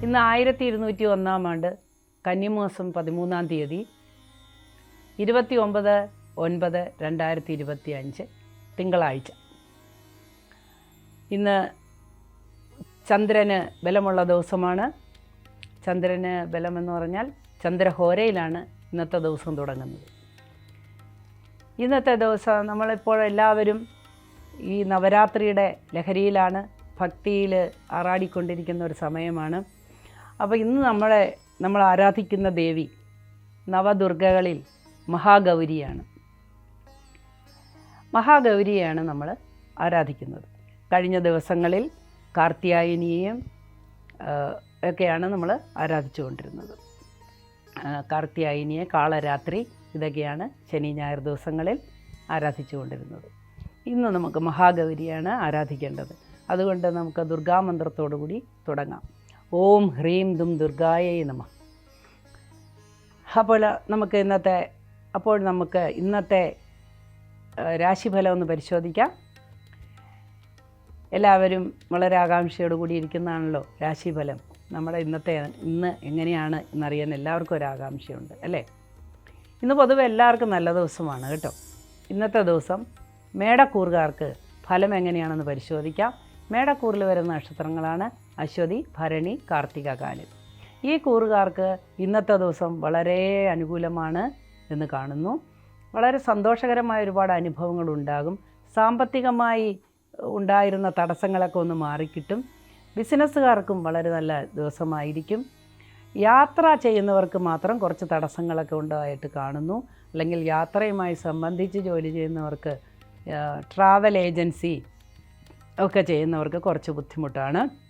ഇന്ന് 1201 ആണ്ട് കന്നിമാസം 13 തീയതി 29/9/2025 തിങ്കളാഴ്ച. ഇന്ന് ചന്ദ്രന് ബലമുള്ള ദിവസമാണ്. ചന്ദ്രന് ബലമെന്ന് പറഞ്ഞാൽ ചന്ദ്രഹോരയിലാണ് ഇന്നത്തെ ദിവസം തുടങ്ങുന്നത്. ഇന്നത്തെ ദിവസം നമ്മളിപ്പോൾ എല്ലാവരും ഈ നവരാത്രിയുടെ ലഹരിയിലാണ്, ഭക്തിയിൽ ആറാടിക്കൊണ്ടിരിക്കുന്ന ഒരു സമയമാണ്. അപ്പോൾ ഇന്ന് നമ്മൾ ആരാധിക്കുന്ന ദേവി നവദുർഗകളിൽ മഹാഗൗരിയാണ്. മഹാഗൗരിയെയാണ് നമ്മൾ ആരാധിക്കുന്നത്. കഴിഞ്ഞ ദിവസങ്ങളിൽ കാർത്യായനിയെയും ഒക്കെയാണ് നമ്മൾ ആരാധിച്ചുകൊണ്ടിരുന്നത്. കാർത്യായനിയെ, കാളരാത്രി, ഇതൊക്കെയാണ് ശനി ഞായർ ദിവസങ്ങളിൽ ആരാധിച്ചുകൊണ്ടിരുന്നത്. ഇന്ന് നമുക്ക് മഹാഗൗരിയാണ് ആരാധിക്കേണ്ടത്. അതുകൊണ്ട് നമുക്ക് ദുർഗാമന്ത്രത്തോടു കൂടി തുടങ്ങാം. ഓം ഹ്രീം ദും ദുർഗായേ നമഃ. അപ്പോൾ നമുക്ക് ഇന്നത്തെ രാശിഫലം ഒന്ന് പരിശോധിക്കാം. എല്ലാവരും വളരെ ആകാംക്ഷയോടുകൂടി ഇരിക്കുന്നതാണല്ലോ രാശിഫലം. നമ്മുടെ ഇന്ന് എങ്ങനെയാണ് എന്നറിയാൻ എല്ലാവർക്കും ഒരു ആകാംക്ഷയുണ്ട് അല്ലേ? ഇന്ന് പൊതുവെ എല്ലാവർക്കും നല്ല ദിവസമാണ് കേട്ടോ. ഇന്നത്തെ ദിവസം മേടക്കൂറുകാർക്ക് ഫലം എങ്ങനെയാണെന്ന് പരിശോധിക്കാം. മേടക്കൂറിൽ വരുന്ന നക്ഷത്രങ്ങളാണ് അശ്വതി, ഭരണി, കാർത്തിക, കാല്. ഈ കൂറുകാർക്ക് ഇന്നത്തെ ദിവസം വളരെ അനുകൂലമാണ് എന്ന് കാണുന്നു. വളരെ സന്തോഷകരമായ ഒരുപാട് അനുഭവങ്ങളുണ്ടാകും. സാമ്പത്തികമായി ഉണ്ടായിരുന്ന തടസ്സങ്ങളൊക്കെ ഒന്ന് മാറിക്കിട്ടും. ബിസിനസ്സുകാർക്കും വളരെ നല്ല ദിവസമായിരിക്കും. യാത്ര ചെയ്യുന്നവർക്ക് മാത്രം കുറച്ച് തടസ്സങ്ങളൊക്കെ ഉണ്ടായിട്ട് കാണുന്നു. അല്ലെങ്കിൽ യാത്രയുമായി സംബന്ധിച്ച് ജോലി ചെയ്യുന്നവർക്ക്, ട്രാവൽ ഏജൻസി ഒക്കെ ചെയ്യുന്നവർക്ക് കുറച്ച് ബുദ്ധിമുട്ടാണ്.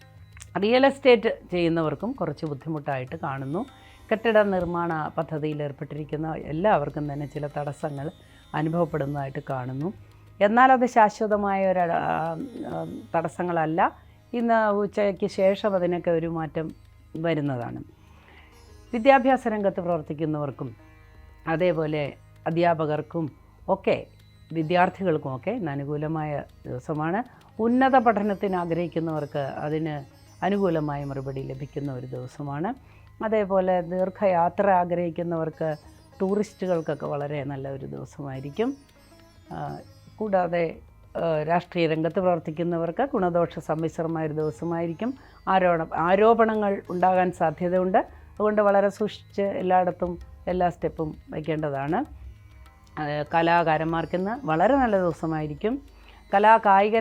റിയൽ എസ്റ്റേറ്റ് ചെയ്യുന്നവർക്കും കുറച്ച് ബുദ്ധിമുട്ടായിട്ട് കാണുന്നു. കെട്ടിട നിർമ്മാണ പദ്ധതിയിൽ ഏർപ്പെട്ടിരിക്കുന്ന എല്ലാവർക്കും തന്നെ ചില തടസ്സങ്ങൾ അനുഭവപ്പെടുന്നതായിട്ട് കാണുന്നു. എന്നാൽ അത് ശാശ്വതമായ ഒരു തടസ്സങ്ങളല്ല. ഇന്ന് ഉച്ചയ്ക്ക് ശേഷം അതിനൊക്കെ ഒരു മാറ്റം വരുന്നതാണ്. വിദ്യാഭ്യാസ രംഗത്ത് പ്രവർത്തിക്കുന്നവർക്കും അതേപോലെ അധ്യാപകർക്കും ഒക്കെ വിദ്യാർത്ഥികൾക്കുമൊക്കെ ഇന്ന് അനുകൂലമായ ദിവസമാണ്. ഉന്നത പഠനത്തിന് ആഗ്രഹിക്കുന്നവർക്ക് അതിന് അനുകൂലമായ മറുപടി ലഭിക്കുന്ന ഒരു ദിവസമാണ്. അതേപോലെ ദീർഘയാത്ര ആഗ്രഹിക്കുന്നവർക്ക്, ടൂറിസ്റ്റുകൾക്കൊക്കെ വളരെ നല്ല ഒരു ദിവസമായിരിക്കും. കൂടാതെ രാഷ്ട്രീയ രംഗത്ത് പ്രവർത്തിക്കുന്നവർക്ക് ഗുണദോഷ സമ്മിശ്രമായൊരു ദിവസമായിരിക്കും. ആരോപണങ്ങൾ ഉണ്ടാകാൻ സാധ്യതയുണ്ട്. അതുകൊണ്ട് വളരെ സൂക്ഷിച്ച് എല്ലായിടത്തും എല്ലാ സ്റ്റെപ്പും വയ്ക്കേണ്ടതാണ്. കലാകാരന്മാർക്കിന്ന് വളരെ നല്ല ദിവസമായിരിക്കും. കായിക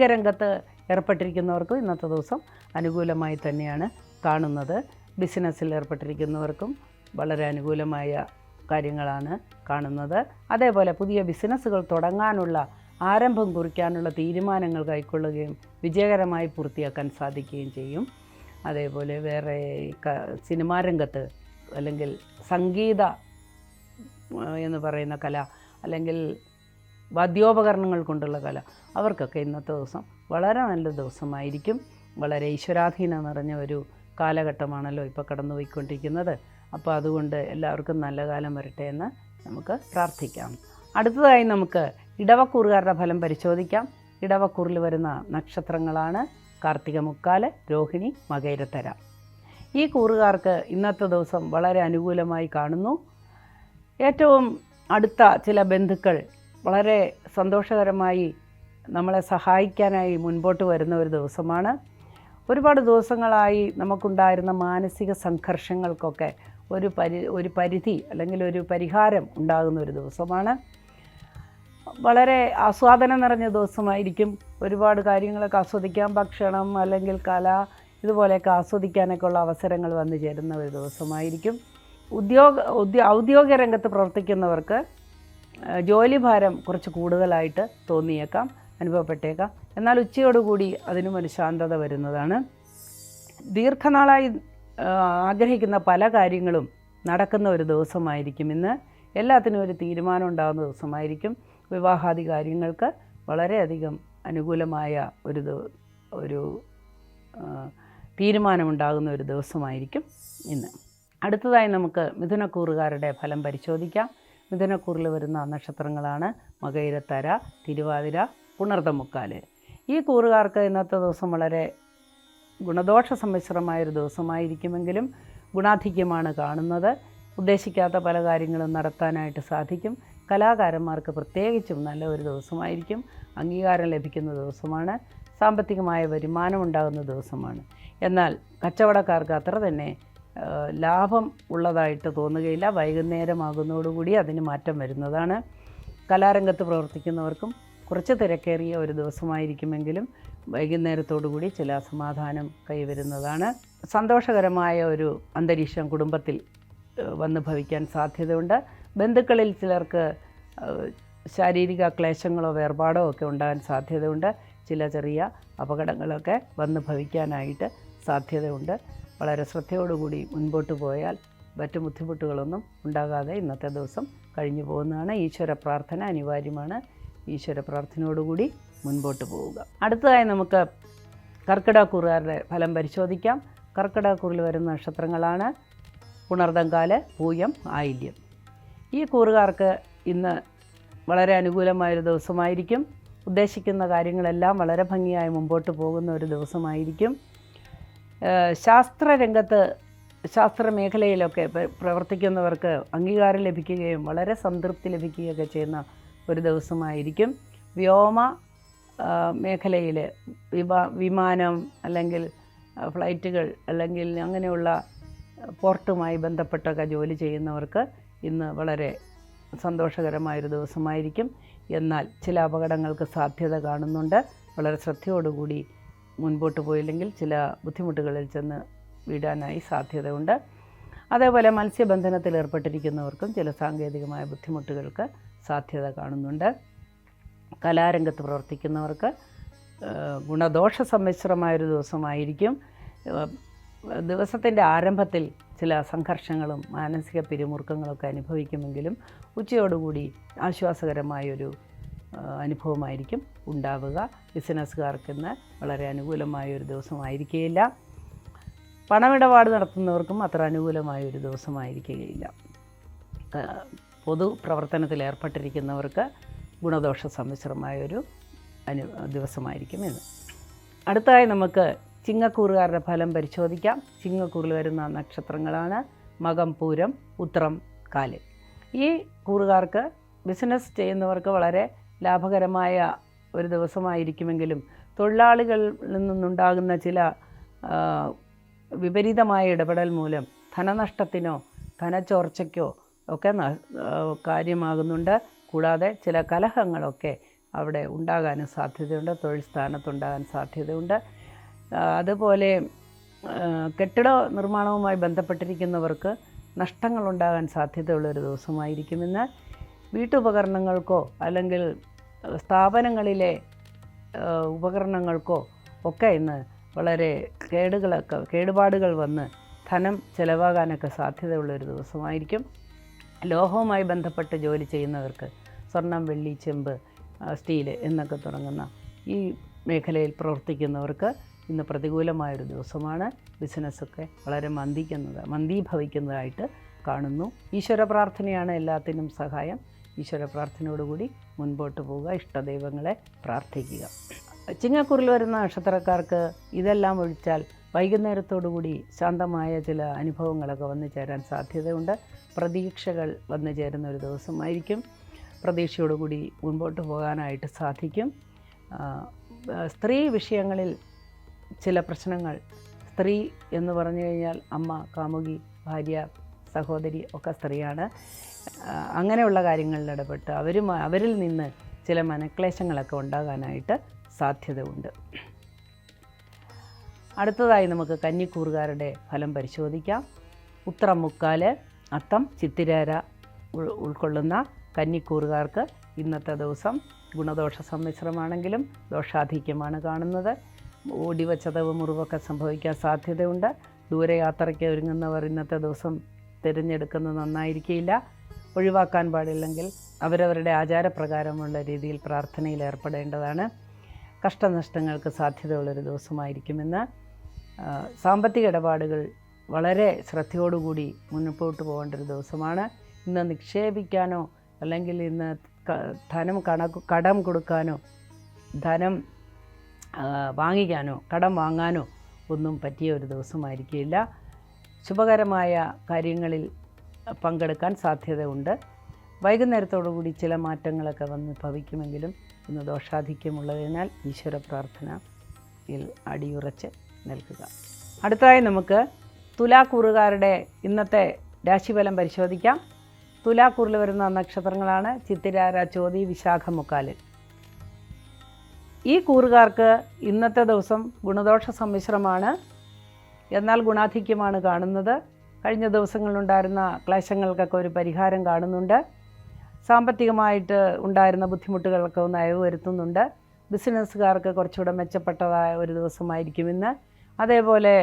രംഗത്ത് ഏർപ്പെട്ടിരിക്കുന്നവർക്കും ഇന്നത്തെ ദിവസം അനുകൂലമായി തന്നെയാണ് കാണുന്നത്. ബിസിനസ്സിൽ ഏർപ്പെട്ടിരിക്കുന്നവർക്കും വളരെ അനുകൂലമായ കാര്യങ്ങളാണ് കാണുന്നത്. അതേപോലെ പുതിയ ബിസിനസ്സുകൾ തുടങ്ങാനുള്ള, ആരംഭം കുറിക്കാനുള്ള തീരുമാനങ്ങൾ കൈക്കൊള്ളുകയും വിജയകരമായി പൂർത്തിയാക്കാൻ സാധിക്കുകയും ചെയ്യും. അതേപോലെ വേറെ സിനിമാ രംഗത്ത് അല്ലെങ്കിൽ സംഗീത എന്ന് പറയുന്ന കല, അല്ലെങ്കിൽ വാദ്യോപകരണങ്ങൾ കൊണ്ടുള്ള കല, അവർക്കൊക്കെ ഇന്നത്തെ ദിവസം വളരെ നല്ല ദിവസമായിരിക്കും. വളരെ ഈശ്വരാധീനം നിറഞ്ഞ ഒരു കാലഘട്ടമാണല്ലോ ഇപ്പോൾ കടന്നുപോയിക്കൊണ്ടിരിക്കുന്നത്. അപ്പോൾ അതുകൊണ്ട് എല്ലാവർക്കും നല്ല കാലം വരട്ടെ എന്ന് നമുക്ക് പ്രാർത്ഥിക്കാം. അടുത്തതായി നമുക്ക് ഇടവക്കൂറുകാരുടെ ഫലം പരിശോധിക്കാം. ഇടവക്കൂറിൽ വരുന്ന നക്ഷത്രങ്ങളാണ് കാർത്തിക മുക്കാല്, രോഹിണി, മകയിരത്തര. ഈ കൂറുകാർക്ക് ഇന്നത്തെ ദിവസം വളരെ അനുകൂലമായി കാണുന്നു. ഏറ്റവും അടുത്ത ചില ബന്ധുക്കൾ വളരെ സന്തോഷകരമായി നമ്മളെ സഹായിക്കാനായി മുൻപോട്ട് വരുന്ന ഒരു ദിവസമാണ്. ഒരുപാട് ദിവസങ്ങളായി നമുക്കുണ്ടായിരുന്ന മാനസിക സംഘർഷങ്ങൾക്കൊക്കെ ഒരു പരിധി അല്ലെങ്കിൽ ഒരു പരിഹാരം ഉണ്ടാകുന്ന ഒരു ദിവസമാണ്. വളരെ ആസ്വാദനം നിറഞ്ഞ ദിവസമായിരിക്കും. ഒരുപാട് കാര്യങ്ങളൊക്കെ ആസ്വദിക്കാം. ഭക്ഷണം അല്ലെങ്കിൽ കല ഇതുപോലെയൊക്കെ ആസ്വദിക്കാനൊക്കെ ഉള്ള അവസരങ്ങൾ വന്നു ചേരുന്ന ഒരു ദിവസമായിരിക്കും. ഔദ്യോഗിക രംഗത്ത് പ്രവർത്തിക്കുന്നവർക്ക് ജോലിഭാരം കുറച്ച് കൂടുതലായിട്ട് തോന്നിയേക്കാം, അനുഭവപ്പെട്ടേക്കാം. എന്നാൽ ഉച്ചയോടുകൂടി അതിനും ഒരു ശാന്തത വരുന്നതാണ്. ദീർഘനാളായി ആഗ്രഹിക്കുന്ന പല കാര്യങ്ങളും നടക്കുന്ന ഒരു ദിവസമായിരിക്കും ഇന്ന്. എല്ലാത്തിനും ഒരു തീരുമാനം ഉണ്ടാകുന്ന ദിവസമായിരിക്കും. വിവാഹാദി കാര്യങ്ങൾക്ക് വളരെയധികം അനുകൂലമായ ഒരു തീരുമാനമുണ്ടാകുന്ന ഒരു ദിവസമായിരിക്കും ഇന്ന്. അടുത്തതായി നമുക്ക് മിഥുനക്കൂറുകാരുടെ ഫലം പരിശോധിക്കാം. മിഥുനക്കൂറിൽ വരുന്ന നക്ഷത്രങ്ങളാണ് മകയിരത്തര, തിരുവാതിര, പുണർതമുക്കാല്. ഈ കൂറുകാർക്ക് ഇന്നത്തെ ദിവസം വളരെ ഗുണദോഷ സമ്മിശ്രമായൊരു ദിവസമായിരിക്കുമെങ്കിലും ഗുണാധിക്യമാണ് കാണുന്നത്. ഉദ്ദേശിക്കാത്ത പല കാര്യങ്ങളും നടത്താനായിട്ട് സാധിക്കും. കലാകാരന്മാർക്ക് പ്രത്യേകിച്ചും നല്ല ഒരു ദിവസമായിരിക്കും. അംഗീകാരം ലഭിക്കുന്ന ദിവസമാണ്. സാമ്പത്തികമായ വരുമാനം ഉണ്ടാകുന്ന ദിവസമാണ്. എന്നാൽ കച്ചവടക്കാർക്ക് അത്ര തന്നെ ലാഭം ഉള്ളതായിട്ട് തോന്നുകയില്ല. വൈകുന്നേരമാകുന്നതോടുകൂടി അതിന് മാറ്റം വരുന്നതാണ്. കലാരംഗത്ത് പ്രവർത്തിക്കുന്നവർക്കും കുറച്ച് തിരക്കേറിയ ഒരു ദിവസമായിരിക്കുമെങ്കിലും വൈകുന്നേരത്തോടുകൂടി ചില സമാധാനം കൈവരുന്നതാണ്. സന്തോഷകരമായ ഒരു അന്തരീക്ഷം കുടുംബത്തിൽ വന്ന് ഭവിക്കാൻ സാധ്യതയുണ്ട്. ബന്ധുക്കളിൽ ചിലർക്ക് ശാരീരിക ക്ലേശങ്ങളോ വേർപാടോ ഒക്കെ ഉണ്ടാകാൻ സാധ്യതയുണ്ട്. ചില ചെറിയ അപകടങ്ങളൊക്കെ വന്ന് ഭവിക്കാനായിട്ട് സാധ്യതയുണ്ട്. വളരെ ശ്രദ്ധയോടുകൂടി മുൻപോട്ട് പോയാൽ മറ്റു ബുദ്ധിമുട്ടുകളൊന്നും ഉണ്ടാകാതെ ഇന്നത്തെ ദിവസം കഴിഞ്ഞു പോകുന്നതാണ്. ഈശ്വര പ്രാർത്ഥന അനിവാര്യമാണ്. ഈശ്വര പ്രാർത്ഥനയോടുകൂടി മുൻപോട്ട് പോവുക. അടുത്തതായി നമുക്ക് കർക്കിടകക്കൂറുകാരുടെ ഫലം പരിശോധിക്കാം. കർക്കിടകക്കൂറിൽ വരുന്ന നക്ഷത്രങ്ങളാണ് പുണർദംകാല്, പൂയം, ആയില്യം. ഈ കൂറുകാർക്ക് ഇന്ന് വളരെ അനുകൂലമായൊരു ദിവസമായിരിക്കും. ഉദ്ദേശിക്കുന്ന കാര്യങ്ങളെല്ലാം വളരെ ഭംഗിയായി മുമ്പോട്ട് പോകുന്ന ഒരു ദിവസമായിരിക്കും. ശാസ്ത്രരംഗത്ത് ശാസ്ത്രമേഖലയിലൊക്കെ പ്രവർത്തിക്കുന്നവർക്ക് അംഗീകാരം ലഭിക്കുകയും വളരെ സംതൃപ്തി ലഭിക്കുകയൊക്കെ ചെയ്യുന്ന ഒരു ദിവസമായിരിക്കും. വ്യോമ മേഖലയിൽ വിമാനം അല്ലെങ്കിൽ ഫ്ലൈറ്റുകൾ അല്ലെങ്കിൽ അങ്ങനെയുള്ള പോർട്ടുമായി ബന്ധപ്പെട്ടൊക്കെ ജോലി ചെയ്യുന്നവർക്ക് ഇന്ന് വളരെ സന്തോഷകരമായൊരു ദിവസമായിരിക്കും. എന്നാൽ ചില അപകടങ്ങൾക്ക് സാധ്യത കാണുന്നുണ്ട്. വളരെ ശ്രദ്ധയോടുകൂടി മുൻപോട്ട് പോയില്ലെങ്കിൽ ചില ബുദ്ധിമുട്ടുകളിൽ ചെന്ന് വീഴാനായി സാധ്യതയുണ്ട്. അതേപോലെ മത്സ്യബന്ധനത്തിൽ ഏർപ്പെട്ടിരിക്കുന്നവർക്കും ചില സാങ്കേതികമായ ബുദ്ധിമുട്ടുകൾക്ക് സാധ്യത കാണുന്നുണ്ട്. കലാരംഗത്ത് പ്രവർത്തിക്കുന്നവർക്ക് ഗുണദോഷ സമ്മിശ്രമായൊരു ദിവസമായിരിക്കും. ദിവസത്തിൻ്റെ ആരംഭത്തിൽ ചില സംഘർഷങ്ങളും മാനസിക പിരിമുറുക്കങ്ങളൊക്കെ അനുഭവിക്കുമെങ്കിലും ഉച്ചയോടുകൂടി ആശ്വാസകരമായൊരു അനുഭവമായിരിക്കും ഉണ്ടാവുക. ബിസിനസ്സുകാർക്കിന്ന് വളരെ അനുകൂലമായൊരു ദിവസമായിരിക്കുകയില്ല. പണമിടപാട് നടത്തുന്നവർക്കും അത്ര അനുകൂലമായൊരു ദിവസമായിരിക്കുകയില്ല. പൊതുപ്രവർത്തനത്തിൽ ഏർപ്പെട്ടിരിക്കുന്നവർക്ക് ഗുണദോഷ സമ്മിശ്രമായൊരു ദിവസമായിരിക്കും ഇന്ന്. അടുത്തതായി നമുക്ക് ചിങ്ങക്കൂറുകാരുടെ ഫലം പരിശോധിക്കാം. ചിങ്ങക്കൂറിൽ വരുന്ന നക്ഷത്രങ്ങളാണ് മകം, പൂരം, ഉത്രം, കാല്. ഈ കൂറുകാർക്ക് ബിസിനസ് ചെയ്യുന്നവർക്ക് വളരെ ലാഭകരമായ ഒരു ദിവസമായിരിക്കുമെങ്കിലും തൊഴിലാളികളിൽ നിന്നുണ്ടാകുന്ന ചില വിപരീതമായ ഇടപെടൽ മൂലം ധനനഷ്ടത്തിനോ ധനച്ചോർച്ചയ്ക്കോ ഒക്കെ കാര്യമാകുന്നുണ്ട്. കൂടാതെ ചില കലഹങ്ങളൊക്കെ അവിടെ ഉണ്ടാകാനും സാധ്യതയുണ്ട്. തൊഴിൽ സ്ഥാനത്തുണ്ടാകാൻ സാധ്യതയുണ്ട്. അതുപോലെ കെട്ടിട നിർമ്മാണവുമായി ബന്ധപ്പെട്ടിരിക്കുന്നവർക്ക് നഷ്ടങ്ങളുണ്ടാകാൻ സാധ്യതയുള്ളൊരു ദിവസമായിരിക്കുമെന്ന്. വീട്ടുപകരണങ്ങൾക്കോ അല്ലെങ്കിൽ സ്ഥാപനങ്ങളിലെ ഉപകരണങ്ങൾക്കോ ഒക്കെ ഇന്ന് വളരെ കേടുപാടുകൾ വന്ന് ധനം ചിലവാകാനൊക്കെ സാധ്യതയുള്ളൊരു ദിവസമായിരിക്കും. ലോഹവുമായി ബന്ധപ്പെട്ട് ജോലി ചെയ്യുന്നവർക്ക് സ്വർണം, വെള്ളി, ചെമ്പ്, സ്റ്റീല് എന്നൊക്കെ തുടങ്ങുന്ന ഈ മേഖലയിൽ പ്രവർത്തിക്കുന്നവർക്ക് ഇന്ന് പ്രതികൂലമായൊരു ദിവസമാണ്. ബിസിനസ്സൊക്കെ വളരെ മന്ദീഭവിക്കുന്നതായിട്ട് കാണുന്നു. ഈശ്വര പ്രാർത്ഥനയാണ് എല്ലാത്തിനും സഹായം. ഈശ്വര പ്രാർത്ഥനയോടുകൂടി മുൻപോട്ട് പോവുക. ഇഷ്ടദൈവങ്ങളെ പ്രാർത്ഥിക്കുക. ചിങ്ങക്കൂറിൽ വരുന്ന നക്ഷത്രക്കാർക്ക് ഇതെല്ലാം ഒഴിച്ചാൽ വൈകുന്നേരത്തോടുകൂടി ശാന്തമായ ചില അനുഭവങ്ങളൊക്കെ വന്നു ചേരാൻ സാധ്യതയുണ്ട്. പ്രതീക്ഷകൾ വന്നു ചേരുന്ന ഒരു ദിവസമായിരിക്കും. പ്രതീക്ഷയോടുകൂടി മുൻപോട്ട് പോകാനായിട്ട് സാധിക്കും. സ്ത്രീ വിഷയങ്ങളിൽ ചില പ്രശ്നങ്ങൾ, സ്ത്രീ എന്ന് പറഞ്ഞു കഴിഞ്ഞാൽ അമ്മ, കാമുകി, ഭാര്യ, സഹോദരി ഒക്കെ സ്ത്രീയാണ്. അങ്ങനെയുള്ള കാര്യങ്ങളിൽ ഇടപെട്ട് അവരിൽ നിന്ന് ചില മനക്ലേശങ്ങളൊക്കെ ഉണ്ടാകാനായിട്ട് സാധ്യതയുണ്ട്. അടുത്തതായി നമുക്ക് കന്നിക്കൂറുകാരുടെ ഫലം പരിശോധിക്കാം. ഉത്രം, മുക്കാല്, അത്തം, ചിത്തിരേര ഉൾക്കൊള്ളുന്ന കന്നിക്കൂറുകാർക്ക് ഇന്നത്തെ ദിവസം ഗുണദോഷ സമ്മിശ്രമാണെങ്കിലും ദോഷാധിക്യമാണ് കാണുന്നത്. ഓടിവ ചതവ്, മുറിവൊക്കെ സംഭവിക്കാൻ സാധ്യതയുണ്ട്. ദൂരയാത്രയ്ക്ക് ഒരുങ്ങുന്നവർ ഇന്നത്തെ ദിവസം തിരഞ്ഞെടുക്കുന്നത് നന്നായിരിക്കില്ല. ഒഴിവാക്കാൻ പാടില്ലെങ്കിൽ അവരവരുടെ ആചാരപ്രകാരമുള്ള രീതിയിൽ പ്രാർത്ഥനയിൽ ഏർപ്പെടേണ്ടതാണ്. കഷ്ടനഷ്ടങ്ങൾക്ക് സാധ്യതയുള്ളൊരു ദിവസമായിരിക്കുമെന്ന്. സാമ്പത്തിക ഇടപാടുകൾ വളരെ ശ്രദ്ധയോടുകൂടി മുന്നോട്ട് പോകേണ്ട ഒരു ദിവസമാണ്. ഇന്ന് നിക്ഷേപിക്കാനോ അല്ലെങ്കിൽ ഇന്ന് കടം കൊടുക്കാനോ ധനം വാങ്ങിക്കാനോ കടം വാങ്ങാനോ ഒന്നും പറ്റിയ ഒരു ദിവസമായിരിക്കില്ല. ശുഭകരമായ കാര്യങ്ങളിൽ പങ്കെടുക്കാൻ സാധ്യതയുണ്ട്. വൈകുന്നേരത്തോടുകൂടി ചില മാറ്റങ്ങളൊക്കെ വന്ന് ഭവിക്കുമെങ്കിലും ഇന്ന് ദോഷാധിക്യമുള്ളതിനാൽ ഈശ്വര പ്രാർത്ഥനയിൽ അടിയുറച്ച് നിൽക്കുക. അടുത്തതായി നമുക്ക് തുലാക്കൂറുകാരുടെ ഇന്നത്തെ രാശിഫലം പരിശോധിക്കാം. തുലാക്കൂറിൽ വരുന്ന നക്ഷത്രങ്ങളാണ് ചിത്തിര, ചോതി, വിശാഖം, മുക്കാല്. ഈ കൂറുകാർക്ക് ഇന്നത്തെ ദിവസം ഗുണദോഷ സമ്മിശ്രമാണ്, എന്നാൽ ഗുണാധിക്യമാണ് കാണുന്നത്. കഴിഞ്ഞ ദിവസങ്ങളിലുണ്ടായിരുന്ന ക്ലേശങ്ങൾക്കൊക്കെ ഒരു പരിഹാരം കാണുന്നുണ്ട്. സാമ്പത്തികമായിട്ട് ഉണ്ടായിരുന്ന ബുദ്ധിമുട്ടുകളൊക്കെ ഒന്ന് അയവ് വരുത്തുന്നുണ്ട്. ബിസിനസ്സുകാർക്ക് കുറച്ചുകൂടെ മെച്ചപ്പെട്ടതായ ഒരു ദിവസമായിരിക്കും ഇന്ന്. അതേപോലെ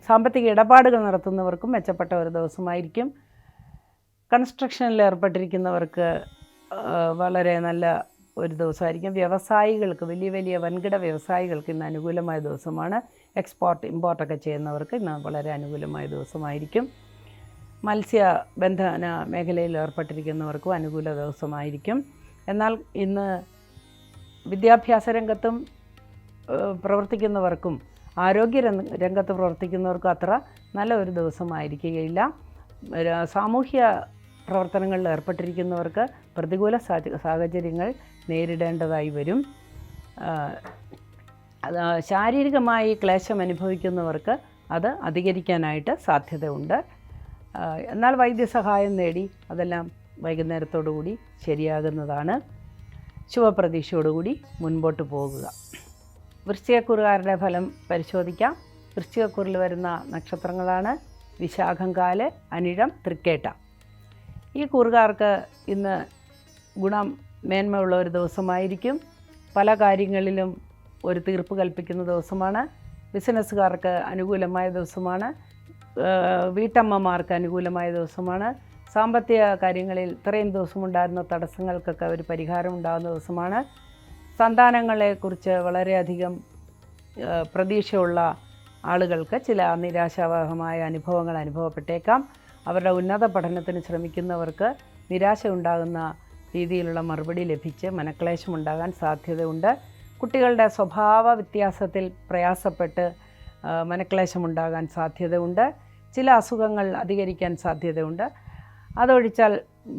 സാമ്പത്തിക ഇടപാടുകൾ നടത്തുന്നവർക്കും മെച്ചപ്പെട്ട ഒരു ദിവസമായിരിക്കും. കൺസ്ട്രക്ഷനിൽ ഏർപ്പെട്ടിരിക്കുന്നവർക്ക് വളരെ നല്ല ഒരു ദിവസമായിരിക്കും. വ്യവസായികൾക്ക്, വലിയ വലിയ വൻകിട വ്യവസായികൾക്ക് ഇന്ന് അനുകൂലമായ ദിവസമാണ്. എക്സ്പോർട്ട് ഇമ്പോർട്ടൊക്കെ ചെയ്യുന്നവർക്ക് ഇന്ന് വളരെ അനുകൂലമായ ദിവസമായിരിക്കും. മത്സ്യബന്ധന മേഖലയിൽ ഏർപ്പെട്ടിരിക്കുന്നവർക്കും അനുകൂല ദിവസമായിരിക്കും. എന്നാൽ ഇന്ന് വിദ്യാഭ്യാസ രംഗത്തും പ്രവർത്തിക്കുന്നവർക്കും ആരോഗ്യ രംഗത്ത് പ്രവർത്തിക്കുന്നവർക്കും അത്ര നല്ല ഒരു ദിവസമായിരിക്കുകയില്ല. സാമൂഹ്യ പ്രവർത്തനങ്ങളിൽ ഏർപ്പെട്ടിരിക്കുന്നവർക്ക് പ്രതികൂല സാഹചര്യങ്ങൾ നേരിടേണ്ടതായി വരും. ശാരീരികമായി ക്ലേശം അനുഭവിക്കുന്നവർക്ക് അത് അധികരിക്കാനായിട്ട് സാധ്യതയുണ്ട്. എന്നാൽ വൈദ്യസഹായം നേടി അതെല്ലാം വൈകുന്നേരത്തോടുകൂടി ശരിയാകുന്നതാണ്. ശുഭപ്രതീക്ഷയോടുകൂടി മുൻപോട്ട് പോകുക. വൃശ്ചികക്കൂറുകാരുടെ ഫലം പരിശോധിക്കാം. വൃശ്ചികക്കൂറിൽ വരുന്ന നക്ഷത്രങ്ങളാണ് വിശാഖം, കാല്, അനിഴം, തൃക്കേട്ട. ഈ കൂറുകാർക്ക് ഇന്ന് മേന്മയുള്ള ഒരു ദിവസമായിരിക്കും. പല കാര്യങ്ങളിലും ഒരു തീർപ്പ് കൽപ്പിക്കുന്ന ദിവസമാണ്. ബിസിനസ്സുകാർക്ക് അനുകൂലമായ ദിവസമാണ്. വീട്ടമ്മമാർക്ക് അനുകൂലമായ ദിവസമാണ്. സാമ്പത്തിക കാര്യങ്ങളിൽ ഇത്രയും ദിവസമുണ്ടായിരുന്ന തടസ്സങ്ങൾക്കൊക്കെ ഒരു പരിഹാരം ഉണ്ടാകുന്ന ദിവസമാണ്. സന്താനങ്ങളെക്കുറിച്ച് വളരെയധികം പ്രതീക്ഷയുള്ള ആളുകൾക്ക് ചില നിരാശാവഹമായ അനുഭവങ്ങൾ അനുഭവപ്പെട്ടേക്കാം. അവരുടെ ഉന്നത പഠനത്തിന് ശ്രമിക്കുന്നവർക്ക് നിരാശ ഉണ്ടാകുന്ന രീതിയിലുള്ള മറുപടി ലഭിച്ച് മനക്ലേശമുണ്ടാകാൻ സാധ്യതയുണ്ട്. കുട്ടികളുടെ സ്വഭാവ വ്യത്യാസത്തിൽ പ്രയാസപ്പെട്ട് മനക്ലേശമുണ്ടാകാൻ സാധ്യതയുണ്ട്. ചില അസുഖങ്ങൾ അധികരിക്കാൻ സാധ്യതയുണ്ട്. അതൊഴിച്ചാൽ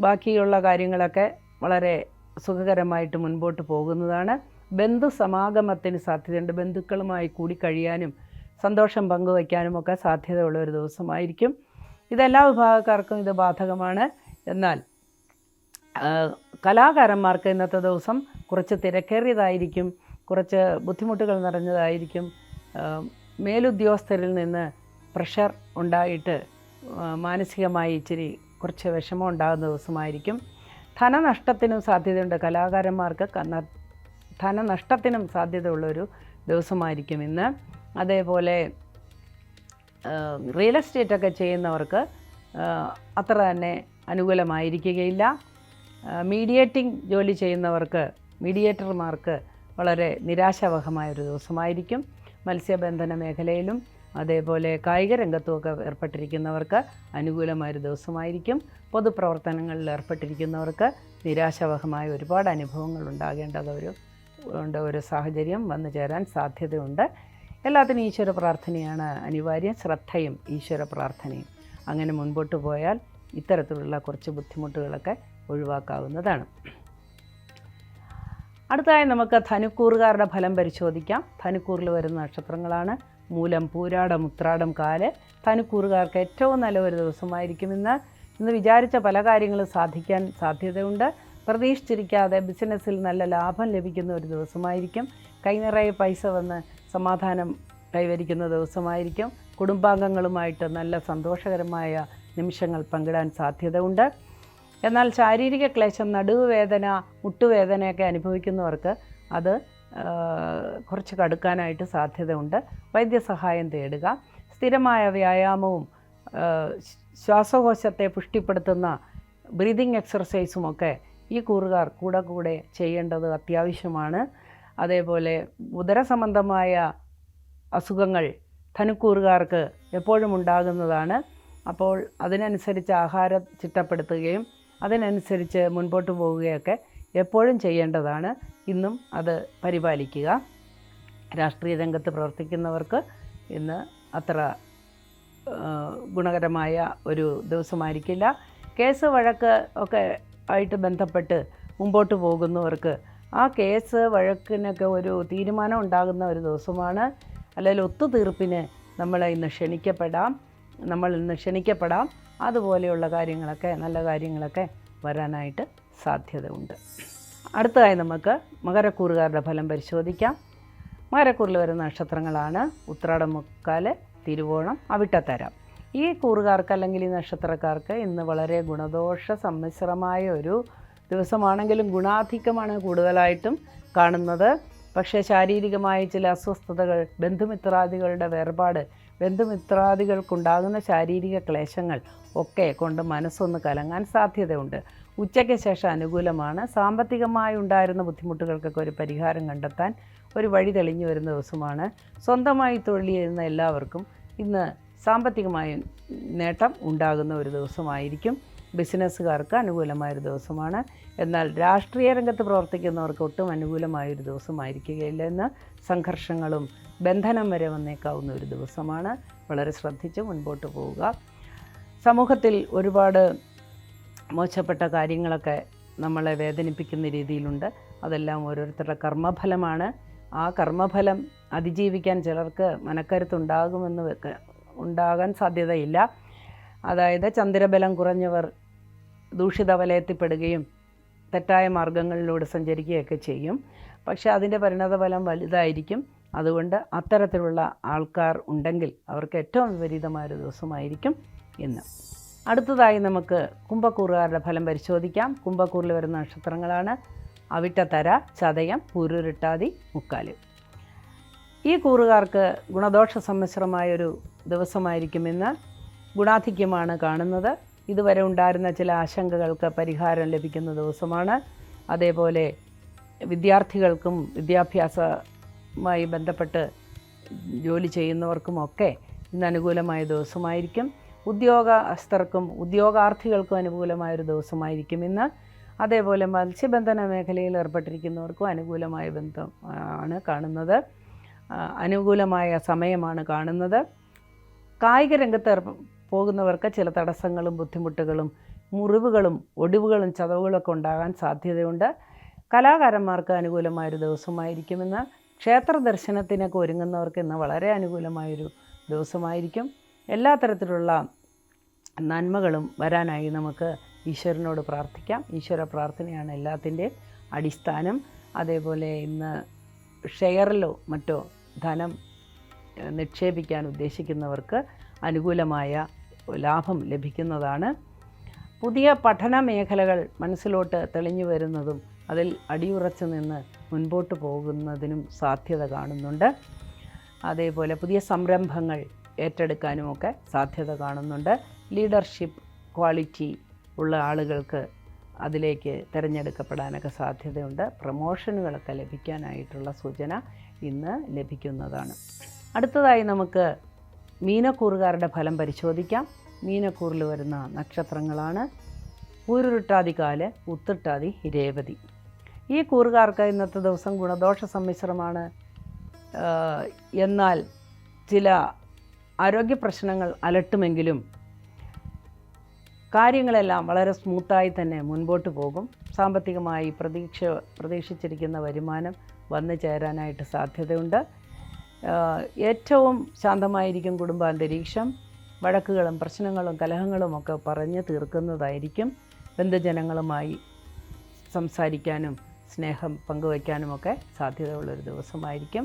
ബാക്കിയുള്ള കാര്യങ്ങളൊക്കെ വളരെ സുഖകരമായിട്ട് മുൻപോട്ട് പോകുന്നതാണ്. ബന്ധു സമാഗമത്തിന് സാധ്യതയുണ്ട്. ബന്ധുക്കളുമായി കൂടിക്കഴിയാനും സന്തോഷം പങ്കുവയ്ക്കാനും ഒക്കെ സാധ്യതയുള്ള ഒരു ദിവസമായിരിക്കും. ഇതെല്ലാ വിഭാഗക്കാർക്കും ഇത് ബാധകമാണ്. എന്നാൽ കലാകാരന്മാർക്ക് ഇന്നത്തെ ദിവസം കുറച്ച് തിരക്കേറിയതായിരിക്കും, കുറച്ച് ബുദ്ധിമുട്ടുകൾ നിറഞ്ഞതായിരിക്കും. മേലുദ്യോഗസ്ഥരിൽ നിന്ന് പ്രഷർ ഉണ്ടായിട്ട് മാനസികമായി ഇച്ചിരി കുറച്ച് വിഷമം ഉണ്ടാകുന്ന ദിവസമായിരിക്കും. ധനനഷ്ടത്തിനും സാധ്യതയുണ്ട്. കലാകാരന്മാർക്ക് ധനനഷ്ടത്തിനും സാധ്യതയുള്ളൊരു ദിവസമായിരിക്കും ഇന്ന്. അതേപോലെ റിയൽ എസ്റ്റേറ്റൊക്കെ ചെയ്യുന്നവർക്ക് അത്ര തന്നെ അനുകൂലമായിരിക്കുകയില്ല. മീഡിയേറ്റിംഗ് ജോലി ചെയ്യുന്നവർക്ക്, മീഡിയേറ്റർമാർക്ക് വളരെ നിരാശാവഹമായൊരു ദിവസമായിരിക്കും. മത്സ്യബന്ധന മേഖലയിലും അതേപോലെ കായിക രംഗത്തുമൊക്കെ ഏർപ്പെട്ടിരിക്കുന്നവർക്ക് അനുകൂലമായൊരു ദിവസമായിരിക്കും. പൊതുപ്രവർത്തനങ്ങളിൽ ഏർപ്പെട്ടിരിക്കുന്നവർക്ക് നിരാശാവഹമായ ഒരുപാട് അനുഭവങ്ങൾ ഒരു സാഹചര്യം വന്നു ചേരാൻ സാധ്യതയുണ്ട്. എല്ലാത്തിനും ഈശ്വര പ്രാർത്ഥനയാണ് അനിവാര്യം. ശ്രദ്ധയും ഈശ്വര പ്രാർത്ഥനയും. അങ്ങനെ മുൻപോട്ട് പോയാൽ ഇത്തരത്തിലുള്ള കുറച്ച് ബുദ്ധിമുട്ടുകളൊക്കെ ഒഴിവാക്കാവുന്നതാണ്. അടുത്തതായി നമുക്ക് ധനുക്കൂറുകാരുടെ ഫലം പരിശോധിക്കാം. ധനുക്കൂറിൽ വരുന്ന നക്ഷത്രങ്ങളാണ് മൂലം, പൂരാടം, ഉത്രാടം, കാല്. ധനുക്കൂറുകാർക്ക് ഏറ്റവും നല്ല ഒരു ദിവസമായിരിക്കും ഇന്ന് വിചാരിച്ച പല കാര്യങ്ങളും സാധിക്കാൻ സാധ്യതയുണ്ട്. പ്രതീക്ഷിച്ചിരിക്കാതെ ബിസിനസ്സിൽ നല്ല ലാഭം ലഭിക്കുന്ന ഒരു ദിവസമായിരിക്കും. കൈനിറയെ പൈസ വന്ന് സമാധാനം കൈവരിക്കുന്ന ദിവസമായിരിക്കും. കുടുംബാംഗങ്ങളുമായിട്ട് നല്ല സന്തോഷകരമായ നിമിഷങ്ങൾ പങ്കിടാൻ സാധ്യതയുണ്ട്. എന്നാൽ ശാരീരിക ക്ലേശം, നടുവുവേദന, മുട്ടുവേദനയൊക്കെ അനുഭവിക്കുന്നവർക്ക് അത് കുറച്ച് കടുക്കാനായിട്ട് സാധ്യതയുണ്ട്. വൈദ്യസഹായം തേടുക. സ്ഥിരമായ വ്യായാമവും ശ്വാസകോശത്തെ പുഷ്ടിപ്പെടുത്തുന്ന ബ്രീതിങ് എക്സർസൈസുമൊക്കെ ഈ കൂറുകാർ കൂടെ ചെയ്യേണ്ടത് അത്യാവശ്യമാണ്. അതേപോലെ ഉദരസംബന്ധമായ അസുഖങ്ങൾ ധനുക്കൂറുകാർക്ക് എപ്പോഴും ഉണ്ടാകുന്നതാണ്. അപ്പോൾ അതിനനുസരിച്ച് ആഹാരം ചിട്ടപ്പെടുത്തുകയും അതിനനുസരിച്ച് മുൻപോട്ട് പോവുകയൊക്കെ എപ്പോഴും ചെയ്യേണ്ടതാണ്. ഇന്നും അത് പരിപാലിക്കുക. രാഷ്ട്രീയ രംഗത്ത് പ്രവർത്തിക്കുന്നവർക്ക് ഇന്ന് അത്ര ഗുണകരമായ ഒരു ദിവസമായിരിക്കില്ല. കേസ് വഴക്ക് ഒക്കെ ആയിട്ട് ബന്ധപ്പെട്ട് മുമ്പോട്ട് പോകുന്നവർക്ക് ആ കേസ് വഴക്കിനൊക്കെ ഒരു തീരുമാനം ഉണ്ടാകുന്ന ഒരു ദിവസമാണ്. അല്ലെങ്കിൽ ഒത്തുതീർപ്പിന് നമ്മൾ ഇന്ന് ക്ഷണിക്കപ്പെടാം. അതുപോലെയുള്ള കാര്യങ്ങളൊക്കെ, നല്ല കാര്യങ്ങളൊക്കെ വരാനായിട്ട് സാധ്യതയുണ്ട്. അടുത്തതായി നമുക്ക് മകരക്കൂറുകാരുടെ ഫലം പരിശോധിക്കാം. മകരക്കൂറിൽ വരുന്ന നക്ഷത്രങ്ങളാണ് ഉത്രാടം, മുക്കാല്, തിരുവോണം, അവിട്ടത്തര. ഈ കൂറുകാർക്ക് അല്ലെങ്കിൽ ഈ നക്ഷത്രക്കാർക്ക് ഇന്ന് വളരെ ഗുണദോഷ സമ്മിശ്രമായ ഒരു ദിവസമാണെങ്കിലും ഗുണാധിക്യമാണ് കൂടുതലായിട്ടും കാണുന്നത്. പക്ഷേ ശാരീരികമായ ചില അസ്വസ്ഥതകൾ, ബന്ധുമിത്രാദികളുടെ വേർപാട്, ബന്ധുമിത്രാദികൾക്കുണ്ടാകുന്ന ശാരീരിക ക്ലേശങ്ങൾ ഒക്കെ കൊണ്ട് മനസ്സൊന്ന് കലങ്ങാൻ സാധ്യതയുണ്ട്. ഉച്ചയ്ക്ക് ശേഷം അനുകൂലമാണ്. സാമ്പത്തികമായി ഉണ്ടായിരുന്ന ബുദ്ധിമുട്ടുകൾക്കൊക്കെ ഒരു പരിഹാരം കണ്ടെത്താൻ ഒരു വഴി തെളിഞ്ഞു വരുന്ന ദിവസമാണ്. സ്വന്തമായി തൊഴിൽ ചെയ്യുന്ന എല്ലാവർക്കും ഇന്ന് സാമ്പത്തികമായ നേട്ടം ഉണ്ടാകുന്ന ഒരു ദിവസമായിരിക്കും. ബിസിനസ്സുകാർക്ക് അനുകൂലമായൊരു ദിവസമാണ്. എന്നാൽ രാഷ്ട്രീയ രംഗത്ത് പ്രവർത്തിക്കുന്നവർക്ക് ഒട്ടും അനുകൂലമായൊരു ദിവസമായിരിക്കുകയില്ല. എന്ന് സംഘർഷങ്ങളും ബന്ധനം വരെ വന്നേക്കാവുന്ന ഒരു ദിവസമാണ്. വളരെ ശ്രദ്ധിച്ച് മുൻപോട്ട് പോവുക. സമൂഹത്തിൽ ഒരുപാട് മോശപ്പെട്ട കാര്യങ്ങളൊക്കെ നമ്മളെ വേദനിപ്പിക്കുന്ന രീതിയിലുണ്ട്. അതെല്ലാം ഓരോരുത്തരുടെ കർമ്മഫലമാണ്. ആ കർമ്മഫലം അതിജീവിക്കാൻ ചിലർക്ക് ഉണ്ടാകാൻ സാധ്യതയില്ല. അതായത് ചന്ദ്രബലം കുറഞ്ഞവർ ദൂഷിത വലയത്തിൽപ്പെടുകയും തെറ്റായ മാർഗങ്ങളിലൂടെ സഞ്ചരിക്കുകയൊക്കെ ചെയ്യും. പക്ഷേ അതിൻ്റെ പരിണതഫലം വലുതായിരിക്കും. അതുകൊണ്ട് അത്തരത്തിലുള്ള ആൾക്കാർ ഉണ്ടെങ്കിൽ അവർക്ക് ഏറ്റവും വിപരീതമായൊരു ദിവസമായിരിക്കും ഇന്ന്. അടുത്തതായി നമുക്ക് കുംഭക്കൂറുകാരുടെ ഫലം പരിശോധിക്കാം. കുംഭക്കൂറിൽ വരുന്ന നക്ഷത്രങ്ങളാണ് അവിട്ടത്തര, ചതയം, പൂരുരുട്ടാതി, മുക്കാല്. ഈ കൂറുകാർക്ക് ഗുണദോഷ സമ്മിശ്രമായൊരു ദിവസമായിരിക്കും ഇന്ന്. ഗുണാധിക്യമാണ് കാണുന്നത്. ഇതുവരെ ഉണ്ടായിരുന്ന ചില ആശങ്കകൾക്ക് പരിഹാരം ലഭിക്കുന്ന ദിവസമാണ്. അതേപോലെ വിദ്യാർത്ഥികൾക്കും വിദ്യാഭ്യാസവുമായി ബന്ധപ്പെട്ട് ജോലി ചെയ്യുന്നവർക്കുമൊക്കെ ഇന്ന് അനുകൂലമായ ദിവസമായിരിക്കും. ഉദ്യോഗസ്ഥർക്കും ഉദ്യോഗാർത്ഥികൾക്കും അനുകൂലമായൊരു ദിവസമായിരിക്കും ഇന്ന്. അതേപോലെ മത്സ്യബന്ധന മേഖലയിൽ ഏർപ്പെട്ടിരിക്കുന്നവർക്കും അനുകൂലമായ ബന്ധമാണ് കാണുന്നത്. അനുകൂലമായ സമയമാണ് കാണുന്നത്. കായിക രംഗത്ത് പോകുന്നവർക്ക് ചില തടസ്സങ്ങളും ബുദ്ധിമുട്ടുകളും മുറിവുകളും ഒടിവുകളും ചതവുകളൊക്കെ ഉണ്ടാകാൻ സാധ്യതയുണ്ട്. കലാകാരന്മാർക്ക് അനുകൂലമായൊരു ദിവസമായിരിക്കുമെന്ന്. ക്ഷേത്ര ദർശനത്തിനൊക്കെ ഒരുങ്ങുന്നവർക്ക് ഇന്ന് വളരെ അനുകൂലമായൊരു ദിവസമായിരിക്കും. എല്ലാ തരത്തിലുള്ള നന്മകളും വരാനായി നമുക്ക് ഈശ്വരനോട് പ്രാർത്ഥിക്കാം. ഈശ്വര പ്രാർത്ഥനയാണ് എല്ലാത്തിൻ്റെയും അടിസ്ഥാനം. അതേപോലെ ഇന്ന് ഷെയറിലോ മറ്റോ ധനം നിക്ഷേപിക്കാൻ ഉദ്ദേശിക്കുന്നവർക്ക് അനുകൂലമായ ലാഭം ലഭിക്കുന്നതാണ്. പുതിയ പഠന മേഖലകൾ മനസ്സിലോട്ട് തെളിഞ്ഞു വരുന്നതും അതിൽ അടിയുറച്ചു നിന്ന് മുൻപോട്ട് പോകുന്നതിനും സാധ്യത കാണുന്നുണ്ട്. അതേപോലെ പുതിയ സംരംഭങ്ങൾ ഏറ്റെടുക്കാനുമൊക്കെ സാധ്യത കാണുന്നുണ്ട്. ലീഡർഷിപ്പ് ക്വാളിറ്റി ഉള്ള ആളുകൾക്ക് അതിലേക്ക് തിരഞ്ഞെടുക്കപ്പെടാനൊക്കെ സാധ്യതയുണ്ട്. പ്രമോഷനുകളൊക്കെ ലഭിക്കാനായിട്ടുള്ള സൂചന ഇന്ന് ലഭിക്കുന്നതാണ്. അടുത്തതായി നമുക്ക് മീനക്കൂറുകാരുടെ ഫലം പരിശോധിക്കാം. മീനക്കൂറിൽ വരുന്ന നക്ഷത്രങ്ങളാണ് പൂരുരുട്ടാതി, കാല്, ഉത്രട്ടാതി, രേവതി. ഈ കൂറുകാർക്ക് ഇന്നത്തെ ദിവസം ഗുണദോഷ സമ്മിശ്രമാണ്. എന്നാൽ ചില ആരോഗ്യ പ്രശ്നങ്ങൾ അലട്ടുമെങ്കിലും കാര്യങ്ങളെല്ലാം വളരെ സ്മൂത്തായി തന്നെ മുൻപോട്ട് പോകും. സാമ്പത്തികമായി പ്രതീക്ഷിച്ചിരിക്കുന്ന വരുമാനം വന്നു ചേരാനായിട്ട് സാധ്യതയുണ്ട്. ഏറ്റവും ശാന്തമായിരിക്കും കുടുംബാന്തരീക്ഷം. വഴക്കുകളും പ്രശ്നങ്ങളും കലഹങ്ങളും ഒക്കെ പറഞ്ഞ് തീർക്കുന്നതായിരിക്കും. ബന്ധുജനങ്ങളുമായി സംസാരിക്കാനും സ്നേഹം പങ്കുവയ്ക്കാനുമൊക്കെ സാധ്യതയുള്ളൊരു ദിവസമായിരിക്കും.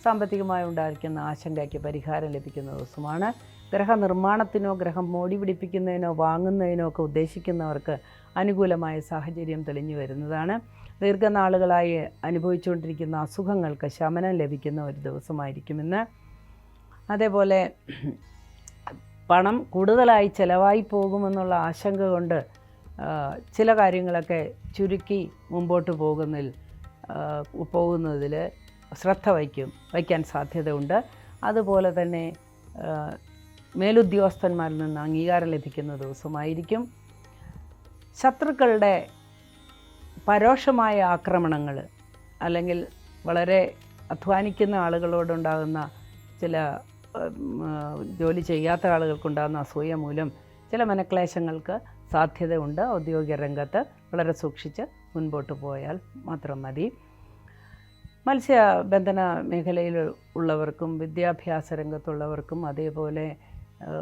സാമ്പത്തികമായി ഉണ്ടായിരിക്കുന്ന ആശങ്കയ്ക്ക് പരിഹാരം ലഭിക്കുന്ന ദിവസമാണ്. ഗ്രഹനിർമ്മാണത്തിനോ ഗ്രഹം മോടി പിടിപ്പിക്കുന്നതിനോ വാങ്ങുന്നതിനോ ഒക്കെ ഉദ്ദേശിക്കുന്നവർക്ക് അനുകൂലമായ സാഹചര്യം തെളിഞ്ഞു വരുന്നതാണ്. ദീർഘനാളുകളായി അനുഭവിച്ചുകൊണ്ടിരിക്കുന്ന അസുഖങ്ങൾക്ക് ശമനം ലഭിക്കുന്ന ഒരു ദിവസമായിരിക്കുമെന്ന്. അതേപോലെ പണം കൂടുതലായി ചിലവായി പോകുമെന്നുള്ള ആശങ്ക കൊണ്ട് ചില കാര്യങ്ങളൊക്കെ ചുരുക്കി മുമ്പോട്ട് പോകുന്നതിൽ ശ്രദ്ധ വയ്ക്കാൻ സാധ്യതയുണ്ട്. അതുപോലെ തന്നെ മേലുദ്യോഗസ്ഥന്മാരിൽ നിന്ന് അംഗീകാരം ലഭിക്കുന്ന ദിവസമായിരിക്കും. ശത്രുക്കളുടെ പരോക്ഷമായ ആക്രമണങ്ങൾ അല്ലെങ്കിൽ വളരെ അധ്വാനിക്കുന്ന ആളുകളോടുണ്ടാകുന്ന ചില ജോലി ചെയ്യാത്ത ആളുകൾക്കുണ്ടാകുന്ന അസൂയ മൂലം ചില മനക്ലേശങ്ങൾക്ക് സാധ്യതയുണ്ട്. ഔദ്യോഗിക രംഗത്ത് വളരെ സൂക്ഷിച്ച് മുൻപോട്ട് പോയാൽ മാത്രം മതി. മത്സ്യബന്ധന മേഖലയിൽ ഉള്ളവർക്കും വിദ്യാഭ്യാസ രംഗത്തുള്ളവർക്കും അതേപോലെ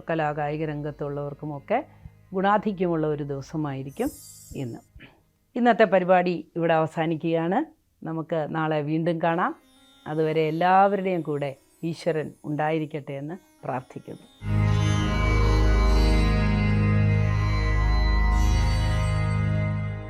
കലാകായിക രംഗത്തുള്ളവർക്കുമൊക്കെ ഗുണാധിക്യമുള്ള ഒരു ദിവസമായിരിക്കും ഇന്ന്. ഇന്നത്തെ പരിപാടി ഇവിടെ അവസാനിക്കുകയാണ്. നമുക്ക് നാളെ വീണ്ടും കാണാം. അതുവരെ എല്ലാവരുടെയും കൂടെ ഈശ്വരൻ ഉണ്ടായിരിക്കട്ടെ എന്ന് പ്രാർത്ഥിക്കുന്നു.